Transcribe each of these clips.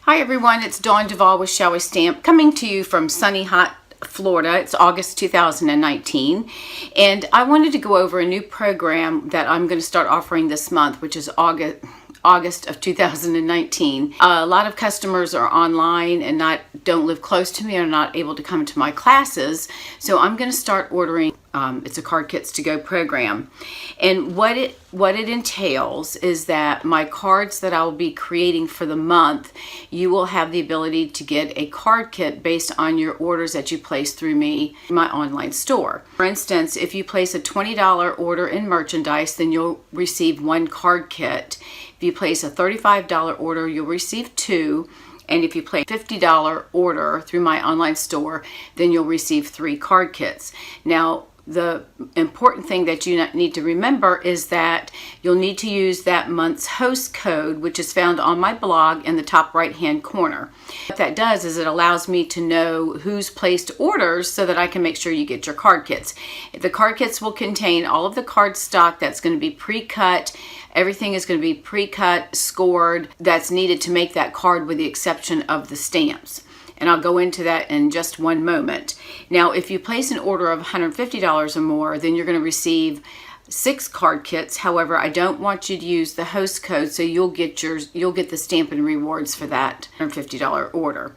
Hi everyone, it's Dawn Duvall with Shall We Stamp, coming to you from sunny, hot Florida. It's August 2019, and I wanted to go over a new program that I'm going to start offering this month, which is August of 2019. A lot of customers are online and don't live close to me or not able to come to my classes, so I'm going to start ordering. It's a Card Kits to Go program, and what it entails is that my cards that I will be creating for the month, you will have the ability to get a card kit based on your orders that you place through me, my online store. For instance, if you place a $20 order in merchandise, then you'll receive one card kit. If you place a $35 order, you'll receive two. And if you place a $50 order through my online store, then you'll receive 3 card kits. Now, the important thing that you need to remember is that you'll need to use that month's host code, which is found on my blog in the top right hand corner. What that does is it allows me to know who's placed orders so that I can make sure you get your card kits. The card kits will contain all of the card stock that's going to be pre-cut. Everything is going to be pre-cut, scored, that's needed to make that card, with the exception of the stamps. And I'll go into that in just one moment. Now, if you place an order of $150 or more, then you're going to receive 6 card kits. However, I don't want you to use the host code, so you'll get the Stampin' Rewards for that $150 order.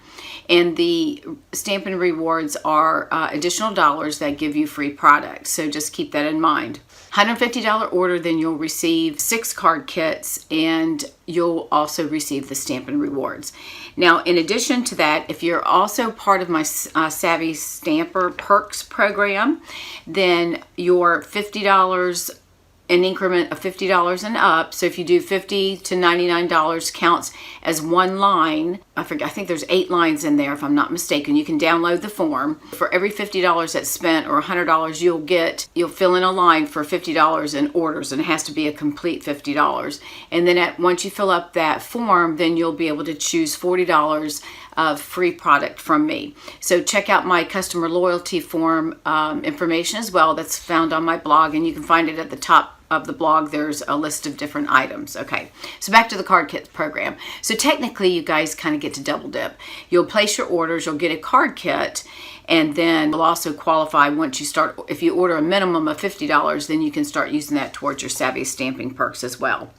And the Stampin' Rewards are additional dollars that give you free products. So just keep that in mind. $150 order, then you'll receive 6 card kits, and you'll also receive the Stampin' Rewards. Now, in addition to that, if you're also part of my Savvy Stamper Perks program, then your $50, an increment of $50 and up. So if you do $50 to $99 counts as one line. I think there's 8 lines in there if I'm not mistaken. You can download the form. For every $50 that's spent, or $100, you'll fill in a line for $50 in orders, and it has to be a complete $50. And then once you fill up that form, then you'll be able to choose $40 of free product from me. So check out my customer loyalty form information as well. That's found on my blog, and you can find it at the top of the blog. There's a list of different items. Okay, so back to the card kit program. So technically, you guys kind of get to double dip. You'll place your orders, you'll get a card kit, and then you'll also qualify once you start. If you order a minimum of $50, then you can start using that towards your Savvy Stamping Perks as well.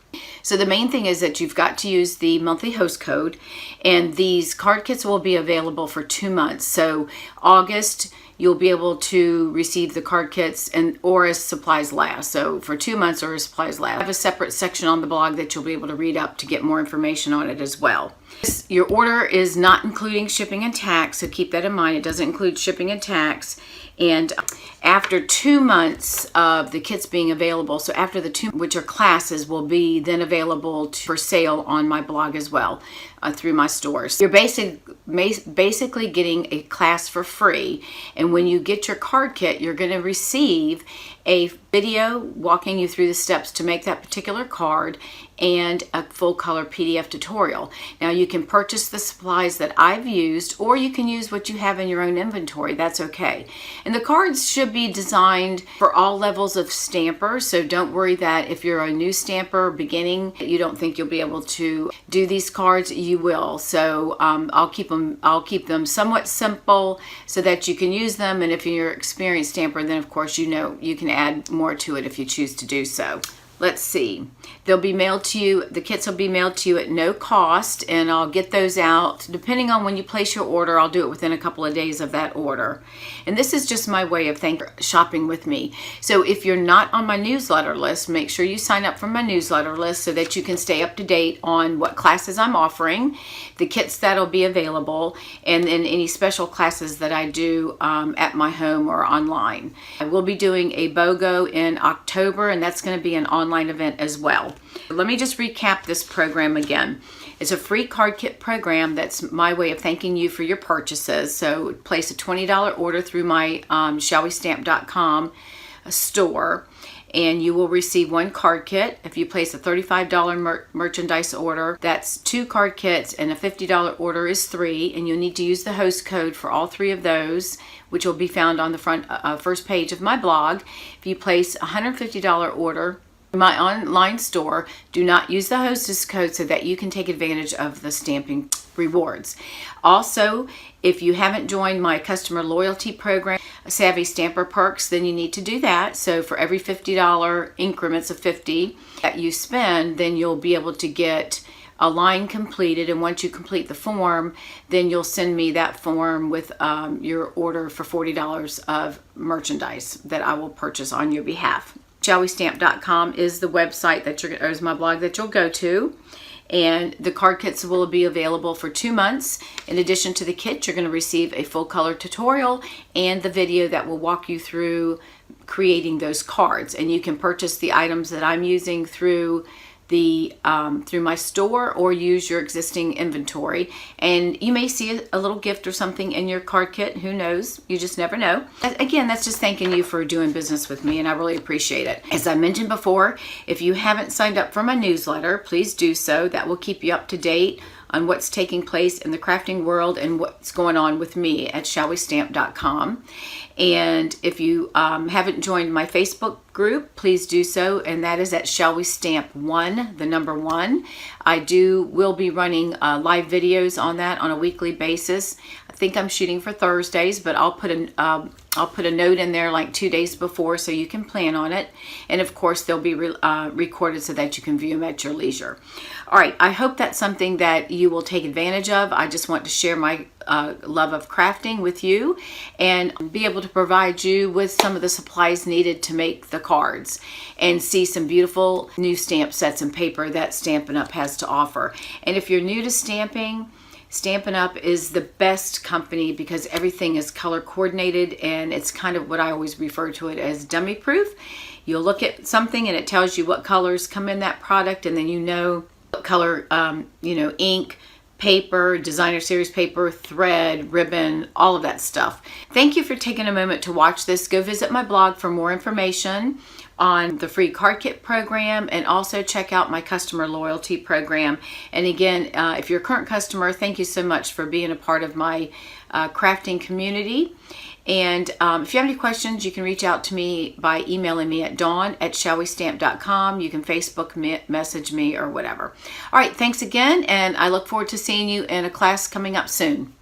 So the main thing is that you've got to use the monthly host code, and these card kits will be available for 2 months. So August, you'll be able to receive the card kits or as supplies last. So for 2 months or as supplies last. I have a separate section on the blog that you'll be able to read up to get more information on it as well. Your order is not including shipping and tax, so keep that in mind. It doesn't include shipping and tax. And after 2 months of the kits being available, so after the 2, which are classes, will be then available for sale on my blog as well, through my stores. You're basically getting a class for free, and when you get your card kit, you're going to receive a video walking you through the steps to make that particular card, and a full color PDF tutorial. Now, you can purchase the supplies that I've used, or you can use what you have in your own inventory. That's okay. And the cards should be designed for all levels of stampers, so don't worry that if you're a new stamper beginning, you don't think you'll be able to do these cards. You will. So I'll keep them somewhat simple so that you can use them, and if you're an experienced stamper, then of course you can add more to it if you choose to do so. Let's see. They'll be mailed to you. The kits will be mailed to you at no cost, and I'll get those out. Depending on when you place your order, I'll do it within a couple of days of that order. And this is just my way of shopping with me. So if you're not on my newsletter list, make sure you sign up for my newsletter list so that you can stay up to date on what classes I'm offering, the kits that'll be available, and then any special classes that I do at my home or online. I will be doing a BOGO in October, and that's going to be an online event as well. Let me just recap this program again. It's a free card kit program. That's my way of thanking you for your purchases. So place a $20 order through my shallwestamp.com store, and you will receive 1 card kit. If you place a $35 merchandise order, that's 2 card kits, and a $50 order is 3, and you'll need to use the host code for all 3 of those, which will be found on the first page of my blog. If you place a $150 order, my online store, do not use the hostess code so that you can take advantage of the Stamping rewards. Also, if you haven't joined my customer loyalty program, Savvy Stamper Perks, then you need to do that. So for every $50 increments of 50 that you spend, then you'll be able to get a line completed, and once you complete the form, then you'll send me that form with your order for $40 of merchandise that I will purchase on your behalf. ShallWeStamp.com is the website that is my blog that you'll go to, and the card kits will be available for 2 months. In addition to the kit, you're going to receive a full color tutorial and the video that will walk you through creating those cards, and you can purchase the items that I'm using through my store or use your existing inventory, and you may see a little gift or something in your card kit. Who knows? You just never know. Again, that's just thanking you for doing business with me, and I really appreciate it. As I mentioned before, if you haven't signed up for my newsletter, please do so. That will keep you up to date on what's taking place in the crafting world and what's going on with me at ShallWeStamp.com. And if you haven't joined my Facebook group, please do so, and that is at Shall We Stamp 1, the number 1. I will be running live videos on that on a weekly basis. I think I'm shooting for Thursdays, but I'll put a note in there like 2 days before so you can plan on it. And of course, they'll be recorded so that you can view them at your leisure. All right, I hope that's something that you will take advantage of. I just want to share my love of crafting with you and be able to provide you with some of the supplies needed to make the cards and see some beautiful new stamp sets and paper that Stampin' Up! Has to offer. And if you're new to stamping, Stampin' Up! Is the best company because everything is color coordinated, and it's kind of what I always refer to it as dummy proof. You'll look at something and it tells you what colors come in that product, and then you know what color, ink, paper, designer series paper, thread, ribbon, all of that stuff. Thank you for taking a moment to watch this. Go visit my blog for more information on the free card kit program, and also check out my customer loyalty program. And again, if you're a current customer, thank you so much for being a part of my crafting community. And if you have any questions, you can reach out to me by emailing me at dawn@shallwestamp.com. You can Facebook message me or whatever. All right, thanks again, and I look forward to seeing you in a class coming up soon.